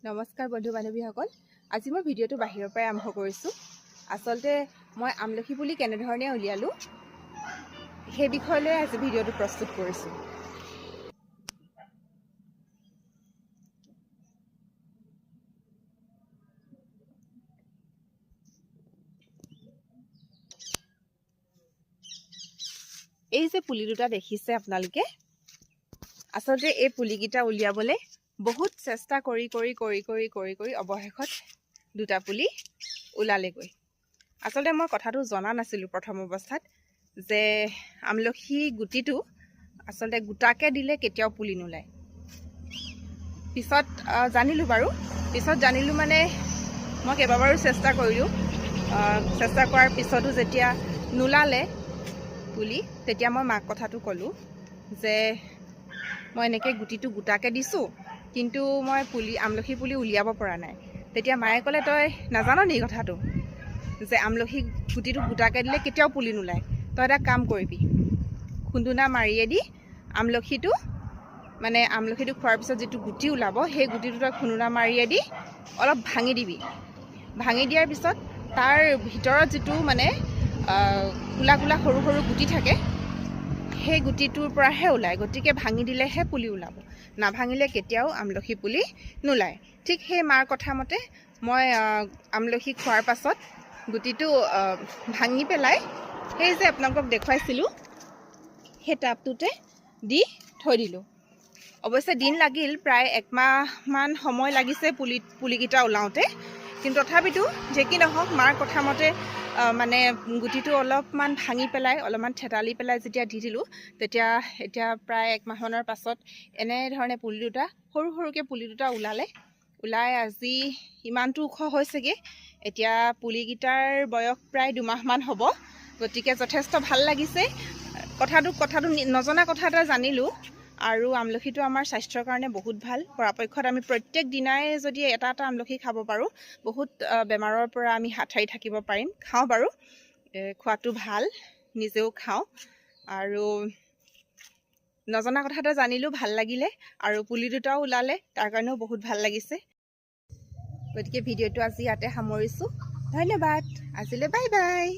নমস্কাৰ বন্ধু বান্ধৱীসকল, আজি মই ভিডিঅ'টো বাহিৰৰ পৰাই আৰম্ভ কৰিছোঁ। আচলতে মই আমলখি পুলি কেনেধৰণে উলিয়ালোঁ সেই বিষয়লৈ আজি ভিডিঅ'টো প্ৰস্তুত কৰিছোঁ। এই যে পুলি দুটা দেখিছে আপোনালোকে, আচলতে এই পুলিকেইটা উলিয়াবলৈ বহুত চেষ্টা কৰি অৱশেষত দুটা পুলি ওলালেগৈ। আচলতে মই কথাটো জনা নাছিলোঁ প্ৰথম অৱস্থাত যে আমলখি গুটিটো আচলতে গোটাকৈ দিলে কেতিয়াও পুলি নোলায়। পিছত জানিলোঁ মানে মই কেইবাবাৰো চেষ্টা কৰিলোঁ। চেষ্টা কৰাৰ পিছতো যেতিয়া নোলালে পুলি, তেতিয়া মই মাক কথাটো ক'লোঁ যে মই এনেকৈ গুটিটো গোটাকৈ দিছোঁ, কিন্তু মই আমলখি পুলি উলিয়াব পৰা নাই। তেতিয়া মায়ে ক'লে, তই নাজান নি কথাটো যে আমলখি গুটিটো গোটাকৈ দিলে কেতিয়াও পুলি নোলায়। তই এটা কাম কৰিবি, খুন্দুনা মাৰিয়ে দি আমলখিটো খোৱাৰ পিছত যিটো গুটি ওলাব, সেই গুটিটো তই খুন্দুনা মাৰিয়ে দি অলপ ভাঙি দিবি। ভাঙি দিয়াৰ পিছত তাৰ ভিতৰত যিটো কোলা কোলা সৰু সৰু গুটি থাকে, সেই গুটিটোৰ পৰাহে ওলায়। গতিকে ভাঙি দিলেহে পুলি ওলাব, নাভাঙিলে কেতিয়াও আমলখি পুলি নোলায়। ঠিক সেই মাৰ কথা মতে মই আমলখি খোৱাৰ পাছত গুটিটো ভাঙি পেলাই সেই যে আপোনালোকক দেখুৱাইছিলোঁ সেই টাবটোতে দি থৈ দিলোঁ। অৱশ্যে দিন লাগিল, প্ৰায় 1 মাহমান সময় লাগিছে পুলিকেইটা ওলাওঁতে। কিন্তু তথাপিতো যে কি নহওক, মাৰ কথা মতে গুটিটো অলপমান ভাঙি পেলাই, অলপমান থেতালি পেলাই যেতিয়া দি দিলোঁ, তেতিয়া এতিয়া প্ৰায় 1 মাহমানৰ পাছত এনেধৰণে সৰু সৰুকৈ পুলি দুটা ওলাই আজি ইমানটো ওখ হৈছেগৈ। এতিয়া পুলিকেইটাৰ বয়স প্ৰায় 2 মাহমান হ'ব। গতিকে যথেষ্ট ভাল লাগিছে। কথাটো নজনা কথা এটা জানিলোঁ। আৰু আমলখিটো আমাৰ স্বাস্থ্যৰ কাৰণে বহুত ভাল। পৰাপক্ষত আমি প্ৰত্যেক দিনাই যদি এটা আমলখি খাব পাৰোঁ, বহুত বেমাৰৰ পৰা আমি হাত সাৰি থাকিব পাৰিম। খাওঁ বাৰু, খোৱাটো ভাল, নিজেও খাওঁ। আৰু নজনা কথা এটা জানিলোঁ, ভাল লাগিলে। আৰু পুলি দুটাও ওলালে, তাৰ কাৰণেও বহুত ভাল লাগিছে। গতিকে ভিডিঅ'টো আজি ইয়াতে সামৰিছোঁ। ধন্যবাদ। আজিলৈ বাই বাই।